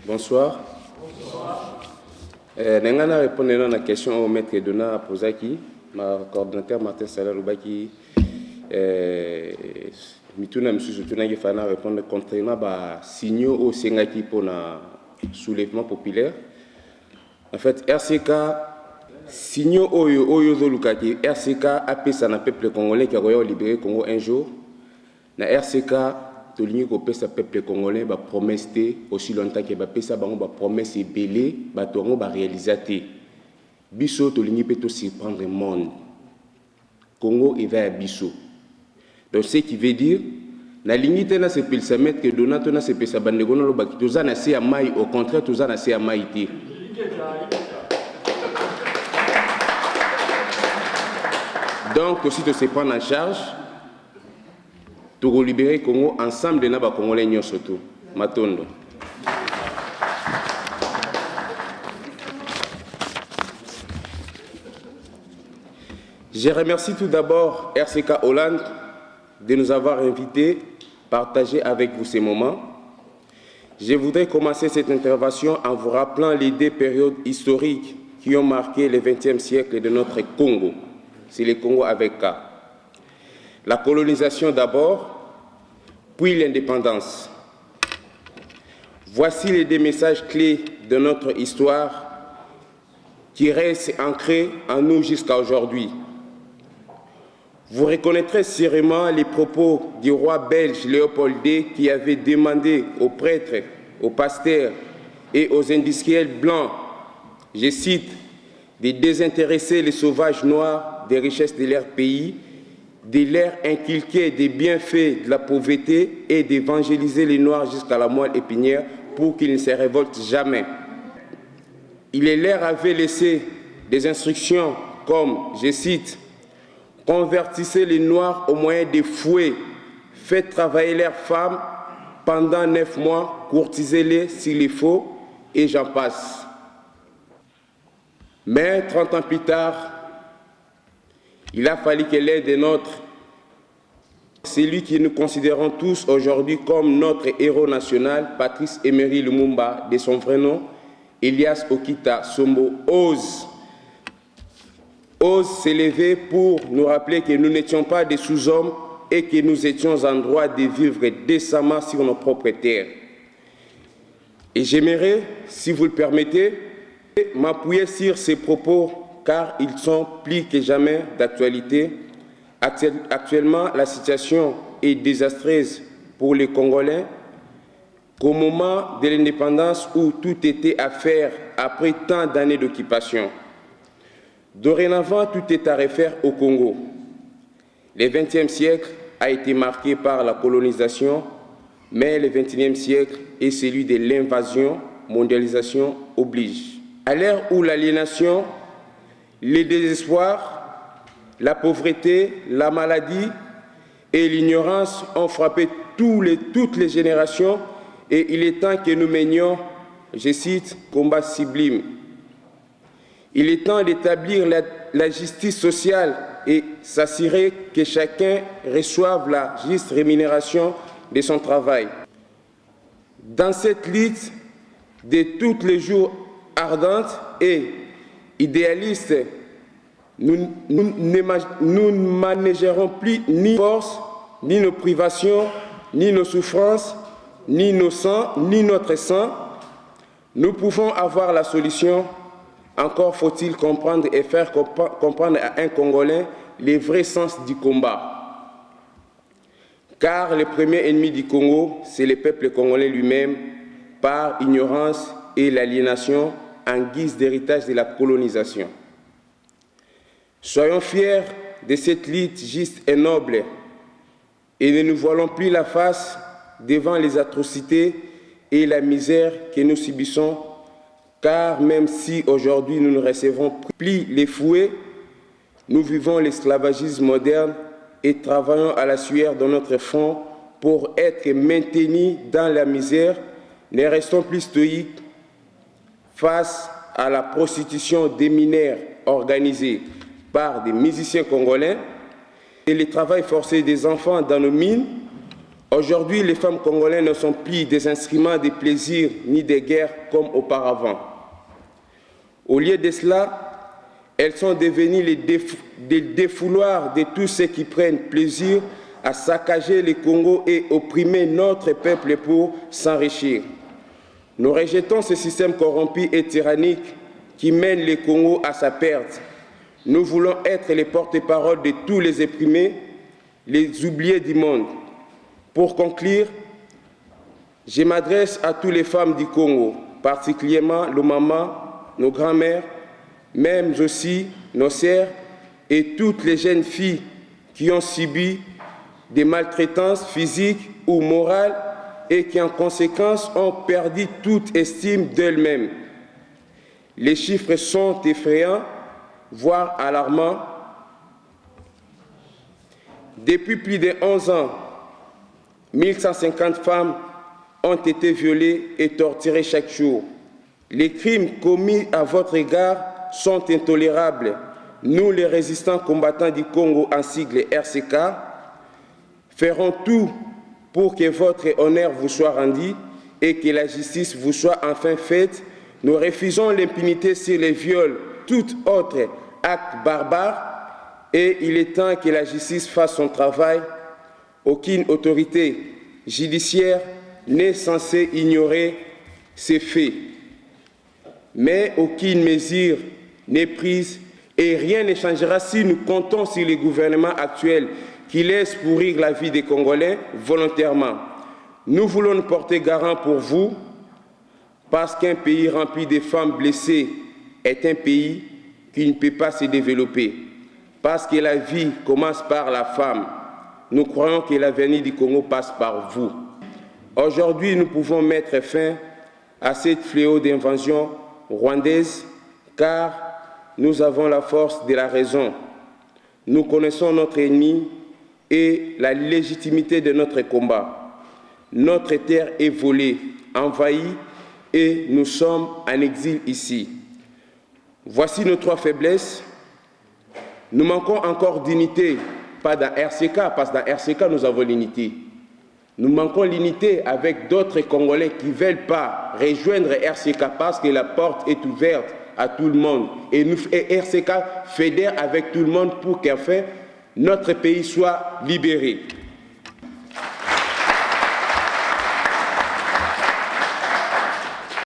Bonsoir. Nengana répondre à la question au maître Dona Posaki, ma coordinateur Martin Salalubaki, mituna misusu tunaki fana répondre contrairement à signaux au Sengaki pour un soulèvement populaire. En fait, RCK signaux oyo zolukaki RCK apesa na peuple congolais qui a libéré Congo un jour. Na RCK tolingi ko pesa peuple congolais ba promesse aussi longtemps que ba pesa bango ba promesse belé ba tongo ba réaliser biso tolingi pe to surprendre le monde. Congo est vers biso. Donc ce qui veut dire na limite na se pilsa mettre que donato na se pesa bandeko na lo ba toza na se amai, au contraire toza na se amai té. Donc aussi de se prendre en charge pour libérer le Congo ensemble de Naba Congolais surtout. Matondo. Je remercie tout d'abord RCK Hollande de nous avoir invités à partager avec vous ces moments. Je voudrais commencer cette intervention en vous rappelant les deux périodes historiques qui ont marqué le XXe siècle de notre Congo. C'est le Congo avec K. La colonisation d'abord, puis l'indépendance. Voici les deux messages clés de notre histoire qui restent ancrés en nous jusqu'à aujourd'hui. Vous reconnaîtrez sûrement les propos du roi belge Léopold II qui avait demandé aux prêtres, aux pasteurs et aux industriels blancs, je cite, de désintéresser les sauvages noirs des richesses de leur pays, de leur inculquer des bienfaits de la pauvreté et d'évangéliser les Noirs jusqu'à la moelle épinière pour qu'ils ne se révoltent jamais. Il leur avait laissé des instructions comme, je cite, « Convertissez les Noirs au moyen des fouets, faites travailler leurs femmes pendant 9 mois, courtisez-les s'il le faut, et j'en passe. » Mais 30 ans plus tard, il a fallu que l'un des nôtres, celui que nous considérons tous aujourd'hui comme notre héros national, Patrice Emery Lumumba, de son vrai nom, Elias Okita Sombo, ose s'élever pour nous rappeler que nous n'étions pas des sous-hommes et que nous étions en droit de vivre décemment sur nos propres terres. Et j'aimerais, si vous le permettez, m'appuyer sur ces propos car ils sont plus que jamais d'actualité. Actuellement, la situation est désastreuse pour les Congolais qu'au moment de l'indépendance où tout était à faire après tant d'années d'occupation. Dorénavant, tout est à refaire au Congo. Le XXe siècle a été marqué par la colonisation, mais le XXIe siècle est celui de l'invasion, mondialisation oblige. À l'ère où l'aliénation, le désespoir, la pauvreté, la maladie et l'ignorance ont frappé toutes les générations et il est temps que nous menions, je cite, combat sublime. Il est temps d'établir la justice sociale et s'assurer que chacun reçoive la juste rémunération de son travail. Dans cette lutte de tous les jours ardente et idéaliste, nous ne managerons plus ni force, ni nos privations, ni nos souffrances, ni nos sangs, ni notre sang. Nous pouvons avoir la solution. Encore faut-il comprendre et faire comprendre à un Congolais le vrai sens du combat. Car le premier ennemi du Congo, c'est le peuple congolais lui-même, par ignorance et l'aliénation en guise d'héritage de la colonisation. Soyons fiers de cette lutte juste et noble et ne nous voilons plus la face devant les atrocités et la misère que nous subissons, car même si aujourd'hui nous ne recevons plus les fouets, nous vivons l'esclavagisme moderne et travaillons à la sueur de notre front pour être maintenus dans la misère. Ne restons plus stoïques face à la prostitution des mineurs organisée par des musiciens congolais et le travail forcé des enfants dans nos mines. Aujourd'hui, les femmes congolaises ne sont plus des instruments de plaisir ni de guerre comme auparavant. Au lieu de cela, elles sont devenues les défouloirs de tous ceux qui prennent plaisir à saccager le Congo et opprimer notre peuple pour s'enrichir. Nous rejetons ce système corrompu et tyrannique qui mène le Congo à sa perte. Nous voulons être les porte-parole de tous les opprimés, les oubliés du monde. Pour conclure, je m'adresse à toutes les femmes du Congo, particulièrement nos mamans, nos grands-mères, même aussi nos sœurs et toutes les jeunes filles qui ont subi des maltraitances physiques ou morales et qui en conséquence ont perdu toute estime d'elles-mêmes. Les chiffres sont effrayants, voire alarmants. Depuis plus de 11 ans, 1150 femmes ont été violées et torturées chaque jour. Les crimes commis à votre égard sont intolérables. Nous, les résistants combattants du Congo, en sigle RCK, ferons tout pour que votre honneur vous soit rendu et que la justice vous soit enfin faite. Nous refusons l'impunité sur les viols, tout autre acte barbare, et il est temps que la justice fasse son travail. Aucune autorité judiciaire n'est censée ignorer ces faits. Mais aucune mesure n'est prise et rien ne changera si nous comptons sur le gouvernement actuel qui laisse pourrir la vie des Congolais volontairement. Nous voulons nous porter garant pour vous parce qu'un pays rempli de femmes blessées est un pays qui ne peut pas se développer. Parce que la vie commence par la femme. Nous croyons que l'avenir du Congo passe par vous. Aujourd'hui, nous pouvons mettre fin à cette fléau d'invasion rwandaise, car nous avons la force de la raison. Nous connaissons notre ennemi et la légitimité de notre combat. Notre terre est volée, envahie, et nous sommes en exil ici. Voici nos trois faiblesses. Nous manquons encore d'unité. Pas dans RCK, parce que dans RCK, nous avons l'unité. Nous manquons l'unité avec d'autres Congolais qui ne veulent pas rejoindre RCK parce que la porte est ouverte à tout le monde. Et RCK fédère avec tout le monde pour qu'enfin notre pays soit libéré.